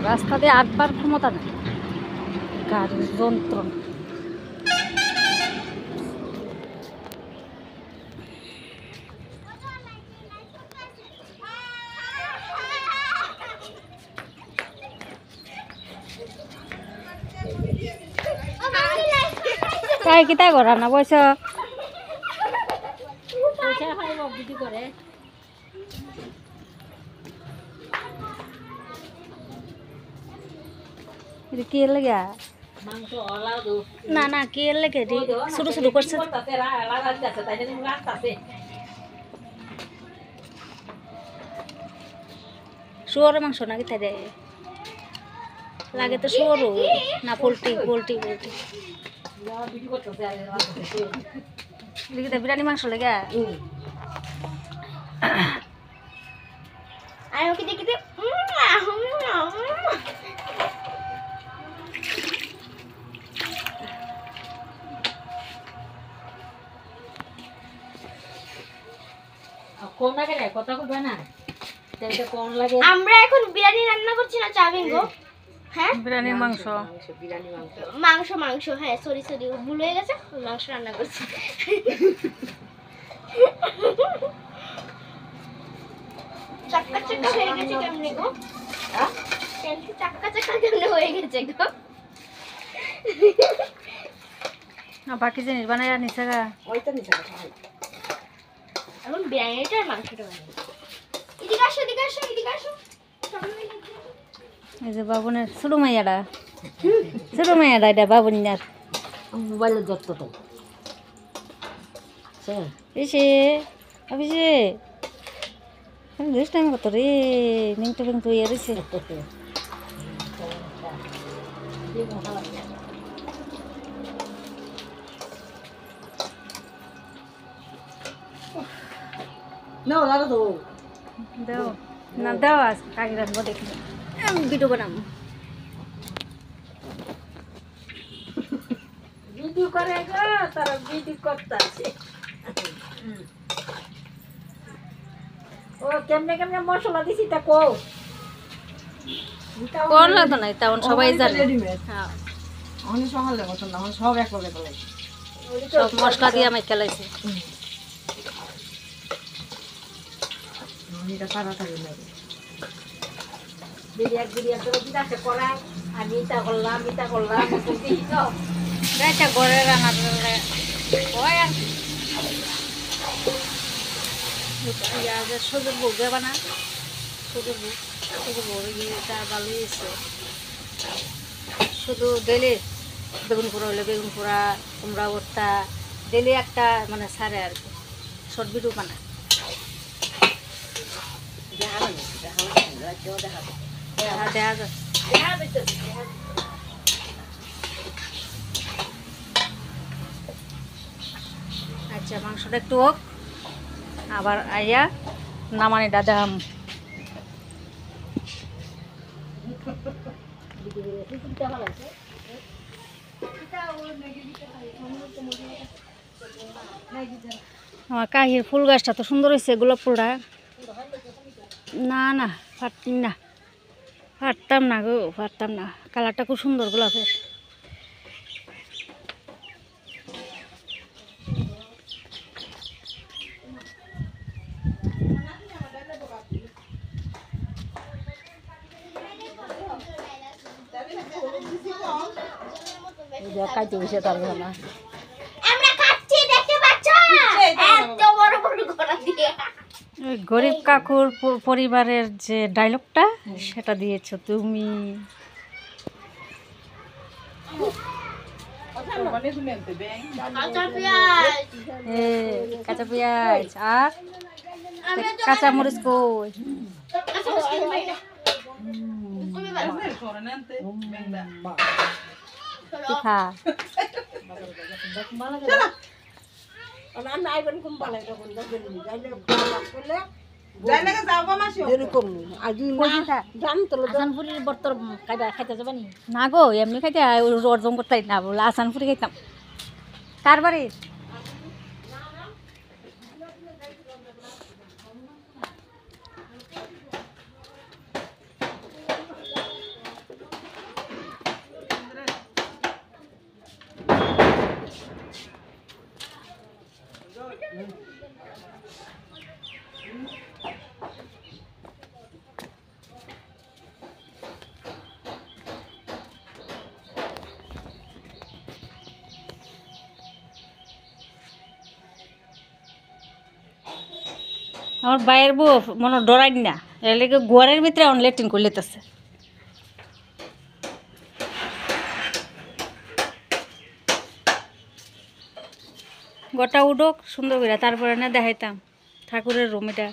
রাস্তা দিয়ে আটবার ক্ষমতা নেই, গাড়ির যন্ত্রণা। তাই কি তাই করা না পয়সা করে কি লাগে না না কি লাগে শুরু শুরু করছে শুয়োরের মাংস নাকি তাই দেয় লাগে তো শুয়োরও না পোলট্রি পোলট্রি পোলট্রি বিরিয়ানি মাংস লেগে আর ওকে দেখি আমরা এখন বিরিয়ানি রান্না করছি না চাউমিন গো। হ্যাঁ বিরিয়ানির মাংস মাংস মাংস হ্যাঁ সরি সরি ভুল হয়ে গেছে, মাংস রান্না করছি। চাক্কা চাক্কা হয়ে গেছে কেমনে গো? চাক্কা চাক্কা কেমনে হয়ে গেছে গো? বাকি জিনিস বানাই নিছে গা ওইটা নিছে এখন বিরিয়ানিটা আর মাংসটা বানাই। এদিকে আসো এদিকে আসো এদিকে আসো। এই যে বাবুনের ছোট মাইয়াটা এটা বাবুনিয়ার মোবাইলের যত্ন তো এসে অফিসে বেশ টাইম কত রে মিংটো মিংটো ইয়ে রয়েছে দাও না দাও আজ কাকি রাখবো দেখি ভিডিও বানাবো ভিডিও করে তারা ভিডিও করতে আছে ও কেমনে কেমনে মশলা দিছি তা কো কোন লাগতো না তেমন সবাই জানে হ্যাঁ অনেক সকালে মতন না সব এক লগে ফেলাই সব মশলা দিয়ে আমি খেলাইছি এটা তাড়াতাড়ি লাগে বিরিয়ানি বিরিয়ানি তো দিদাকে করাই আমি তা করলাম বুঝি তো এটা ঘরে রান্না হয় আর পেঁয়াজের সজের বউ দেবা না সজের বউ তার ভালো হয়েছে শুধু ডেলি বেগুন পোড়া হলে বেগুন পোড়া কুমড়া ভর্তা ডেলি একটা মানে সারে আর কি শর্ট ভিডিও বানায় আচ্ছা মাংসটা একটু হোক আবার আইয়া নামানি দাদাম আমার কাহির ফুল গাছটা তো সুন্দর হয়েছে গোলাপ ফুলটা না না পারতাম না গো পারতাম না কালারটা খুব সুন্দর গোলাপের খাইতে বসে পারবো না গরিব কাকুর পরিবারের যে ডায়লগটা সেটা দিয়েছ তুমি কাঁচা পেঁয়াজ আর কাঁচা মরিচ কই খা না গো এমনি খাইতে অর্জন করতে না বলে আসানপুরি খাইতাম কার বাড়ি আমার বাইরের বউ মনে ডরাই না, এর লেগে ঘরের ভিতরে অন লেট্রিন করে লেতেছে। গোটা উঠোক সুন্দর করে, তারপরে না দেখাইতাম ঠাকুরের রুম এটা।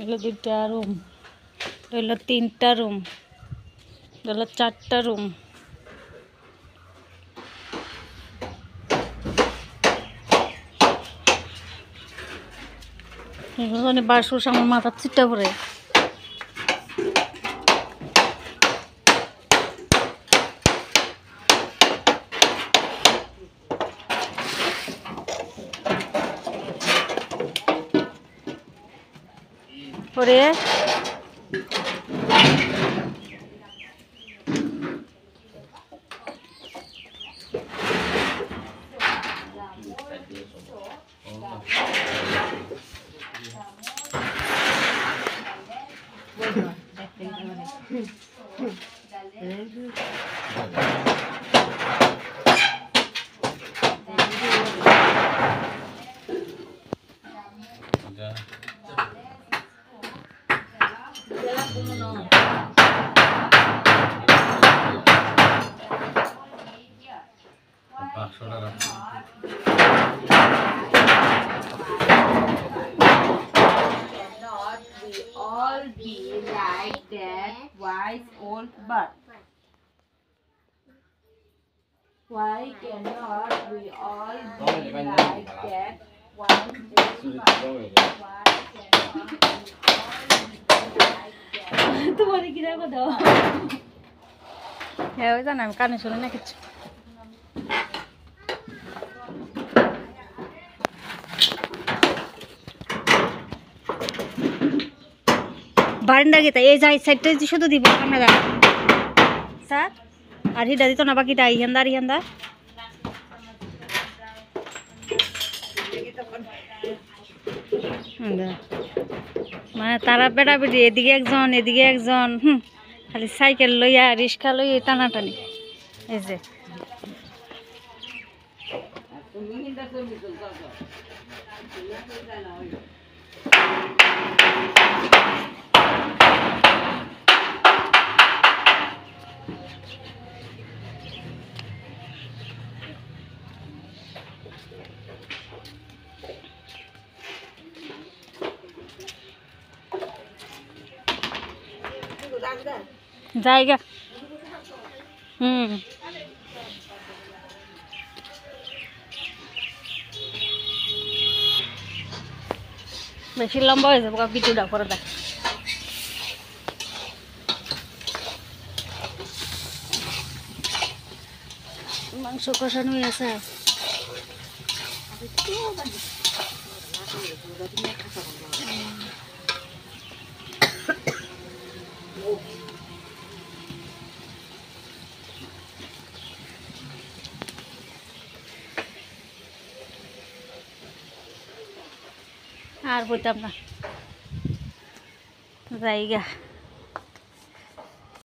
এগুলো 2টা রুম, এগুলো 3টা রুম, এগুলো 4টা রুম। এগুলো বাসুর আমার মাথার চিটটা পরে। পরে Cannot we all be like that wise old bird? Why cannot we all be like that wise old bird? Why cannot we all be like that? তোমার কি রাখো দাও। হ্যাঁ ওই জানো, আমি কানে শুনি না কিছু। বারান্দা গেতা এই যাই সাইডটা শুধু দিব ক্যামেরা স্যার, আর হিডা দিত না বাকিটা ইহান্দা আর ইহান্দা। মানে তারা বেড়াবেড়ি, এদিকে একজন এদিকে একজন, খালি সাইকেল লইয়া রিক্সা লইয়া টানাটানি। এই যে জায়গা বেশি লম্বা হয়ে যাবো, ভিডিওটা করে দেখ। মাংস কষানো হয়ে আছে। আর বলতাম না জায়গা।